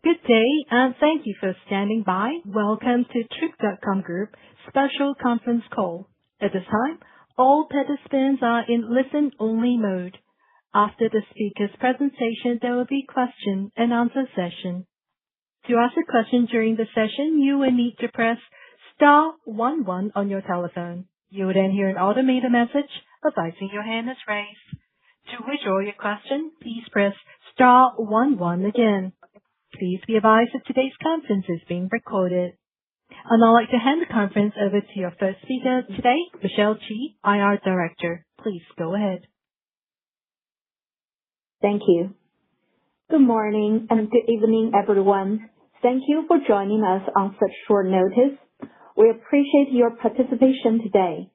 Good day, and thank you for standing by. Welcome to Trip.com Group special conference call. At this time, all participants are in listen-only mode. After the speaker's presentation, there will be question and answer session. To ask a question during the session, you will need to press star 11 on your telephone. You will then hear an automated message advising your hand is raised. To withdraw your question, please press star 11 again. Please be advised that today's conference is being recorded. I'd now like to hand the conference over to your first speaker today, Michelle Chi, IR Director. Please go ahead. Thank you. Good morning and good evening, everyone. Thank you for joining us on such short notice. We appreciate your participation today.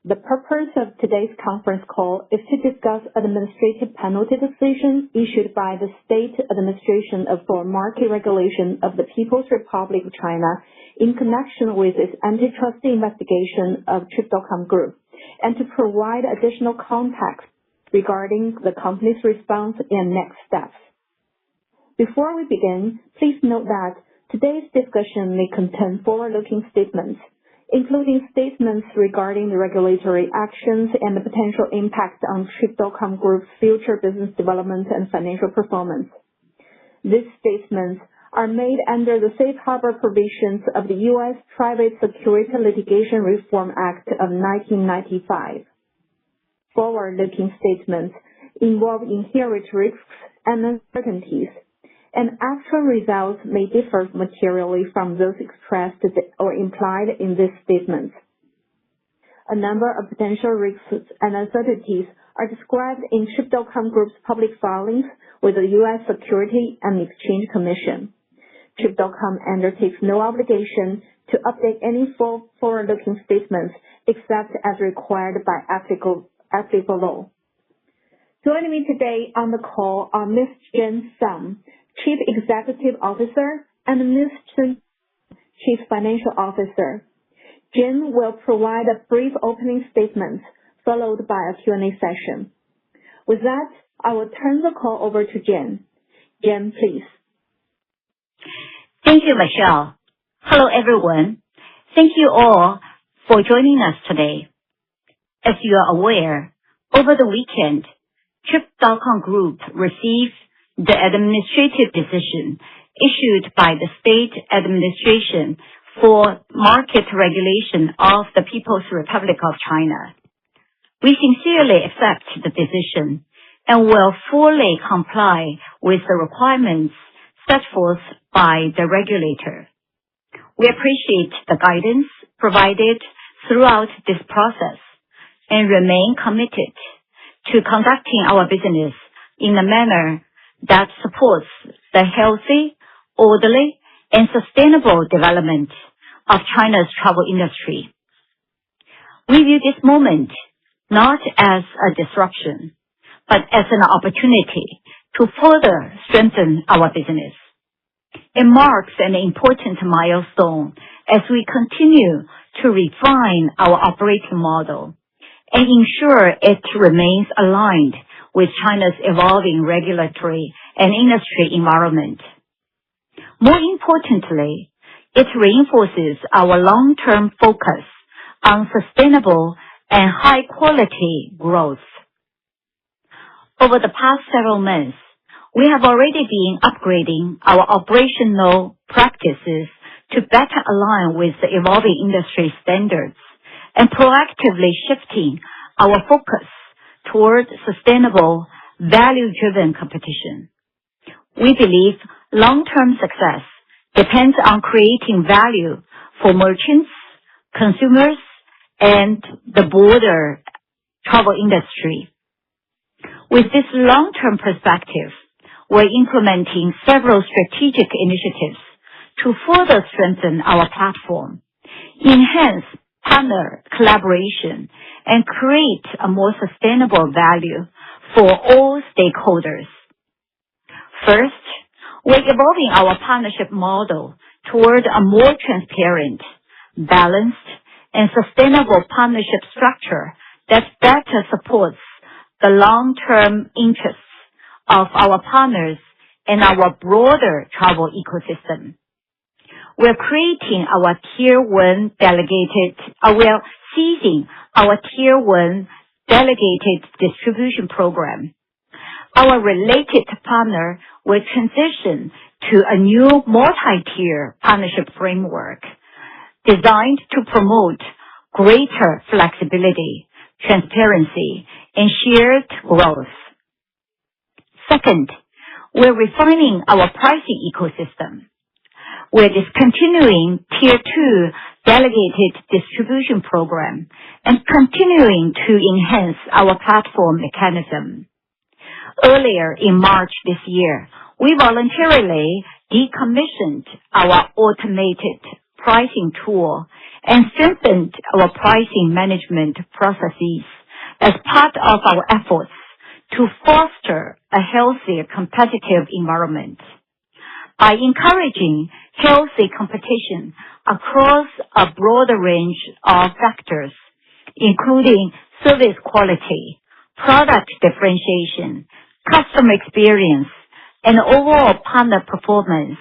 The purpose of today's conference call is to discuss administrative penalty decisions issued by the State Administration for Market Regulation of the People's Republic of China in connection with its antitrust investigation of Trip.com Group, and to provide additional context regarding the company's response and next steps. Before we begin, please note that today's discussion may contain forward-looking statements, including statements regarding the regulatory actions and the potential impact on Trip.com Group's future business development and financial performance. These statements are made under the safe harbor provisions of the U.S. Private Securities Litigation Reform Act of 1995. Forward-looking statements involve inherent risks and uncertainties, and actual results may differ materially from those expressed or implied in these statements. A number of potential risks and uncertainties are described in Trip.com Group's public filings with the U.S. Securities and Exchange Commission. Trip.com undertakes no obligation to update any forward-looking statements except as required by applicable law. Joining me today on the call are Ms. Jen Sum, Chief Executive Officer, and Ms. Chen, Chief Financial Officer. Jen will provide a brief opening statement, followed by a Q&A session. With that, I will turn the call over to Jen. Jen, please. Thank you, Michelle. Hello, everyone. Thank you all for joining us today. As you are aware, over the weekend, Trip.com Group received the administrative decision issued by the State Administration for Market Regulation of the People's Republic of China. We sincerely accept the decision and will fully comply with the requirements set forth by the regulator. We appreciate the guidance provided throughout this process and remain committed to conducting our business in a manner that supports the healthy, orderly, and sustainable development of China's travel industry. We view this moment not as a disruption, but as an opportunity to further strengthen our business. It marks an important milestone as we continue to refine our operating model and ensure it remains aligned with China's evolving regulatory and industry environment. More importantly, it reinforces our long-term focus on sustainable and high-quality growth. Over the past several months, we have already been upgrading our operational practices to better align with the evolving industry standards and proactively shifting our focus toward sustainable, value-driven competition. We believe long-term success depends on creating value for merchants, consumers, and the broader travel industry. With this long-term perspective, we're implementing several strategic initiatives to further strengthen our platform, enhance partner collaboration, and create a more sustainable value for all stakeholders. First, we're evolving our partnership model toward a more transparent, balanced, and sustainable partnership structure that better supports the long-term interests of our partners and our broader travel ecosystem. We're seizing our Tier 1 delegated distribution program. Our related partner will transition to a new multi-tier partnership framework designed to promote greater flexibility, transparency, and shared growth. Second, we're refining our pricing ecosystem. We're discontinuing Tier 2 delegated distribution program and continuing to enhance our platform mechanism. Earlier in March this year, we voluntarily decommissioned our automated pricing tool and strengthened our pricing management processes as part of our efforts to foster a healthier competitive environment. By encouraging healthy competition across a broader range of factors, including service quality, product differentiation, customer experience, and overall partner performance,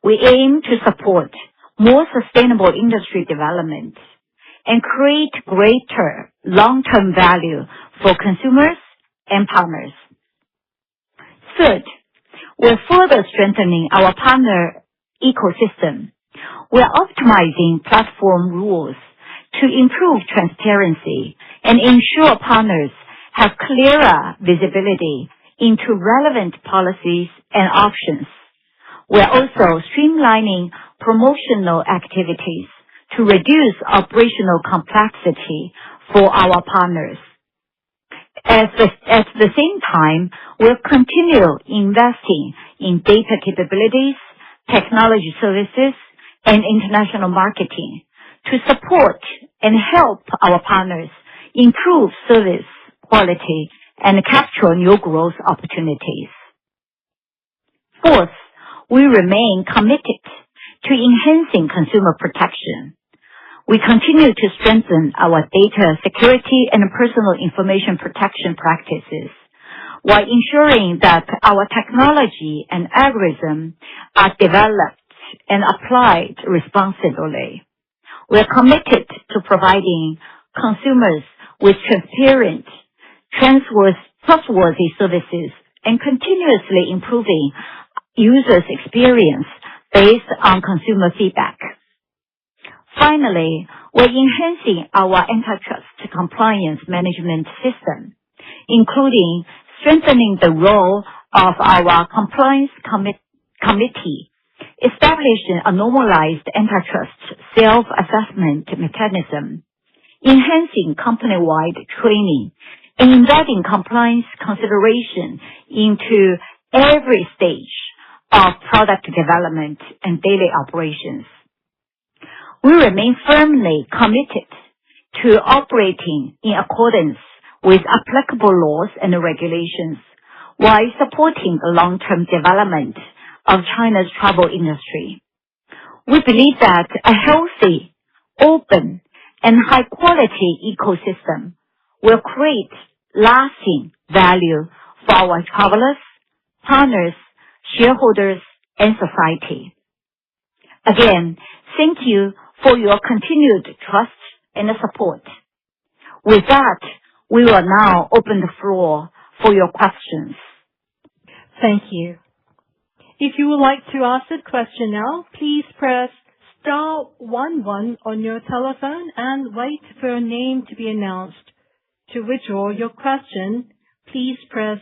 we aim to support more sustainable industry development and create greater long-term value for consumers and partners. Third, we're further strengthening our partner ecosystem. We're optimizing platform rules to improve transparency and ensure partners have clearer visibility into relevant policies and options. We're also streamlining promotional activities to reduce operational complexity for our partners. At the same time, we'll continue investing in data capabilities, technology services, and international marketing to support and help our partners improve service quality and capture new growth opportunities. Fourth, we remain committed to enhancing consumer protection. We continue to strengthen our data security and personal information protection practices while ensuring that our technology and algorithms are developed and applied responsibly. We are committed to providing consumers with transparent, trustworthy services and continuously improving users' experience based on consumer feedback. Finally, we're enhancing our antitrust compliance management system, including strengthening the role of our compliance committee, establishing a normalized antitrust self-assessment mechanism, enhancing company-wide training, and embedding compliance consideration into every stage of product development and daily operations. We remain firmly committed to operating in accordance with applicable laws and regulations while supporting the long-term development of China's travel industry. We believe that a healthy, open, and high-quality ecosystem will create lasting value for our travelers, partners, shareholders, and society. Again, thank you for your continued trust and support. With that, we will now open the floor for your questions. Thank you. If you would like to ask a question now, please press star 11 on your telephone and wait for your name to be announced. To withdraw your question, please press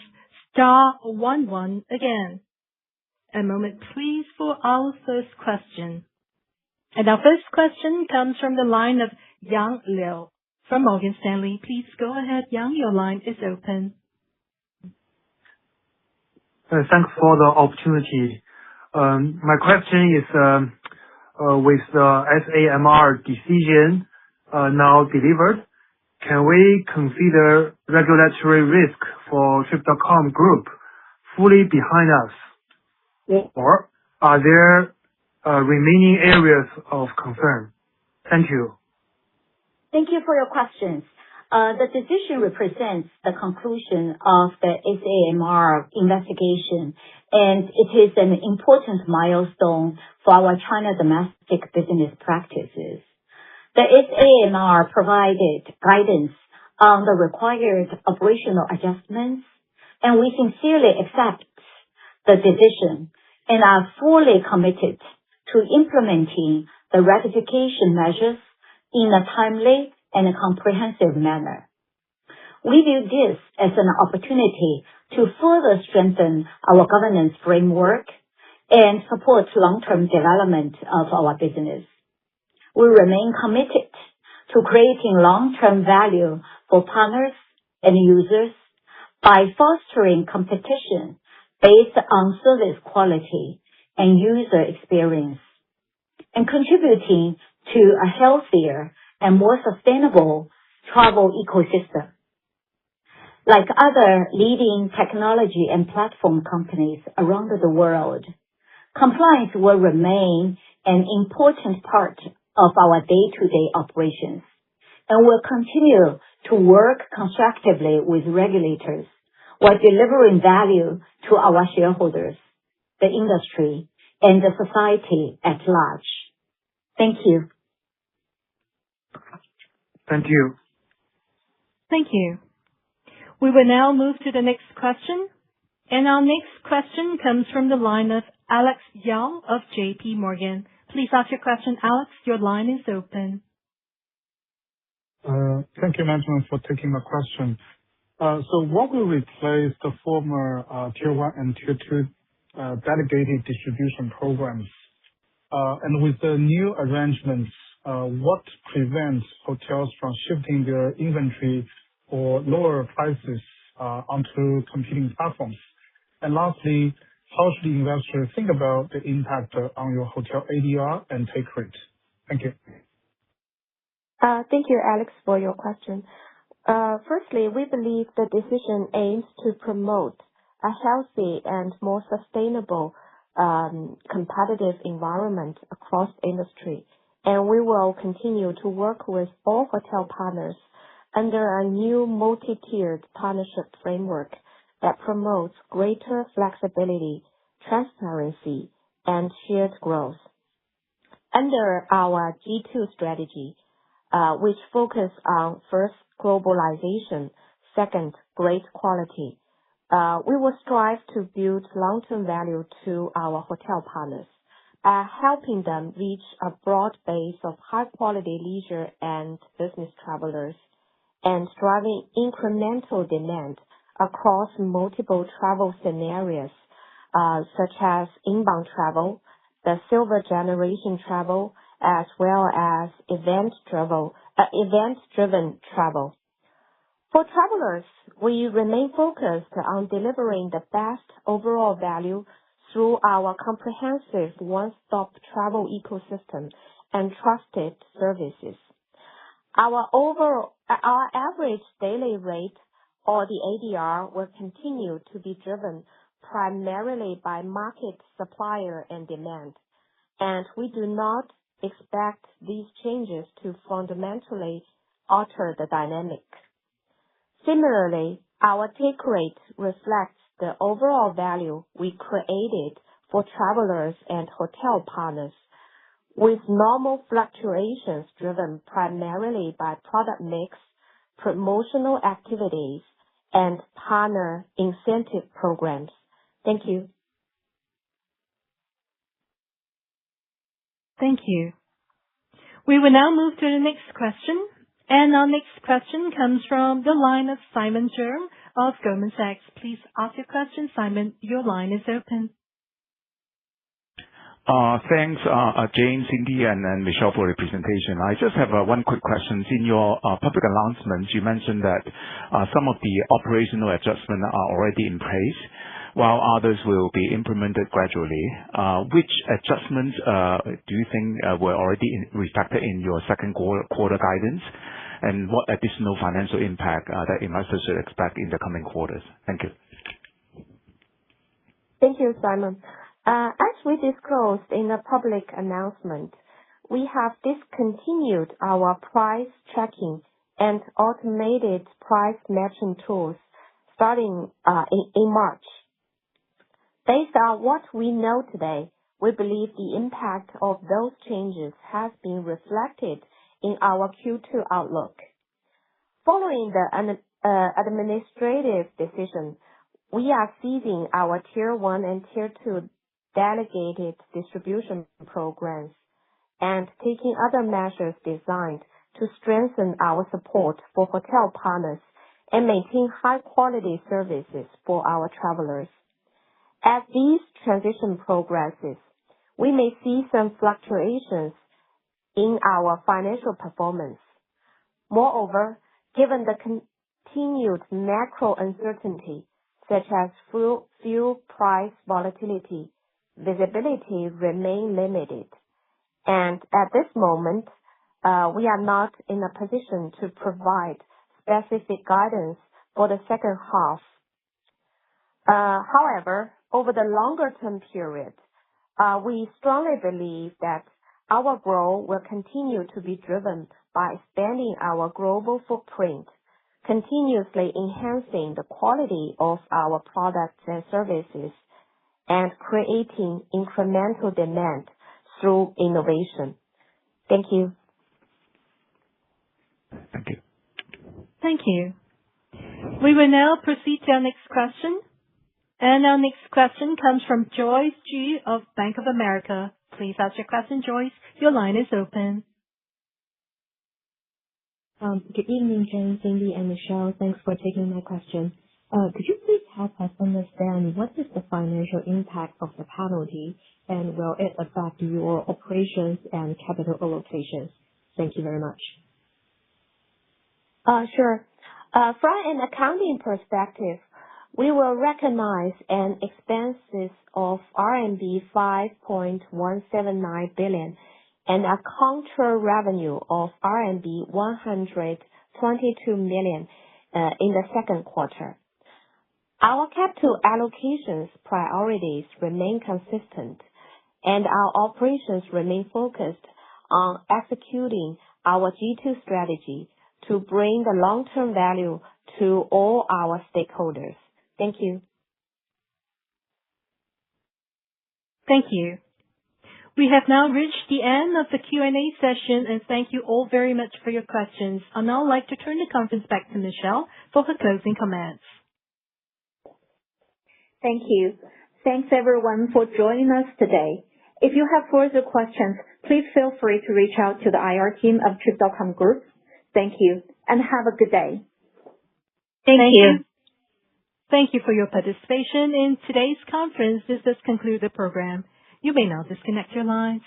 star 11 again. A moment please for our first question. And our first question comes from the line of Yang Liu from Morgan Stanley. Please go ahead, Yang. Your line is open. Thanks for the opportunity. My question is, with the SAMR decision now delivered, can we consider regulatory risk for Trip.com Group fully behind us? Or are there remaining areas of concern? Thank you. Thank you for your questions. The decision represents the conclusion of the SAMR investigation and it is an important milestone for our China domestic business practices. The SAMR provided guidance on the required operational adjustments, and we sincerely accept the decision and are fully committed to implementing the rectification measures in a timely and comprehensive manner. We view this as an opportunity to further strengthen our governance framework and support long-term development of our business. We remain committed to creating long-term value for partners and users by fostering competition based on service quality and user experience, and contributing to a healthier and more sustainable travel ecosystem. Like other leading technology and platform companies around the world, compliance will remain an important part of our day-to-day operations, and will continue to work constructively with regulators while delivering value to our shareholders, the industry, and the society at large. Thank you. Thank you. Thank you. We will now move to the next question. And our next question comes from the line of Alex Yao of JP Morgan. Please ask your question, Alex. Your line is open. Thank you, management, for taking my question. So what will replace the former Tier 1 and Tier 2 delegated distribution programs? And with the new arrangements, what prevents hotels from shifting their inventory or lower prices onto competing platforms? And lastly, how should the investor think about the impact on your hotel ADR and take rate? Thank you. Thank you, Alex, for your question. Firstly, we believe the decision aims to promote a healthy and more sustainable competitive environment across industry, and we will continue to work with all hotel partners under a new multi-tiered partnership framework that promotes greater flexibility, transparency, and shared growth. Under our G2 strategy, which focus on first, globalization, second, great quality, we will strive to build long-term value to our hotel partners, helping them reach a broad base of high-quality leisure and business travelers, and driving incremental demand across multiple travel scenarios, such as inbound travel, the silver generation travel, as well as event-driven travel. For travelers, we remain focused on delivering the best overall value through our comprehensive one-stop travel ecosystem and trusted services. Our average daily rate, or the ADR, will continue to be driven primarily by market supplier and demand, and we do not expect these changes to fundamentally alter the dynamic. Similarly, our take rate reflects the overall value we created for travelers and hotel partners, with normal fluctuations driven primarily by product mix, promotional activities, and partner incentive programs. Thank you. Thank you. We will now move to the next question. And our next question comes from the line of Simon Cheung of Goldman Sachs. Please ask your question, Simon. Your line is open. Thanks, James, Cindy, and Michelle for the presentation. I just have one quick question. In your public announcements, you mentioned that some of the operational adjustments are already in place, while others will be implemented gradually. Which adjustments do you think were already reflected in your second quarter guidance? And what additional financial impact that investors should expect in the coming quarters? Thank you. Thank you, Simon. As we disclosed in the public announcement, we have discontinued our price tracking and automated price matching tools starting in March. Based on what we know today, we believe the impact of those changes has been reflected in our Q2 outlook. Following the administrative decision, we are ceasing our Tier 1 and Tier 2 delegated distribution programs and taking other measures designed to strengthen our support for hotel partners and maintain high-quality services for our travelers. As these transition progresses, we may see some fluctuations in our financial performance. Moreover, given the continued macro uncertainty, such as fuel price volatility, visibility remain limited. And at this moment, we are not in a position to provide specific guidance for the second half. However, over the longer term period, we strongly believe that our growth will continue to be driven by expanding our global footprint, continuously enhancing the quality of our products and services, and creating incremental demand through innovation. Thank you. Thank you. Thank you. We will now proceed to our next question. And our next question comes from Joyce Ju of Bank of America. Please ask your question, Joyce. Your line is open. Good evening, Jane, Cindy, and Michelle. Thanks for taking my question. Could you please help us understand what is the financial impact of the penalty, and will it affect your operations and capital allocations? Thank you very much. Sure. From an accounting perspective, we will recognize an expenses of RMB 5.179 billion and a contra revenue of RMB 122 million in the second quarter. Our capital allocations priorities remain consistent, and our operations remain focused on executing our G2 strategy to bring the long-term value to all our stakeholders. Thank you. Thank you. We have now reached the end of the Q&A session, and thank you all very much for your questions. I'd now like to turn the conference back to Michelle for her closing comments. Thank you. Thanks everyone for joining us today. If you have further questions, please feel free to reach out to the IR team of Trip.com Group. Thank you, and have a good day. Thank you. Thank you for your participation in today's conference. This does conclude the program. You may now disconnect your lines.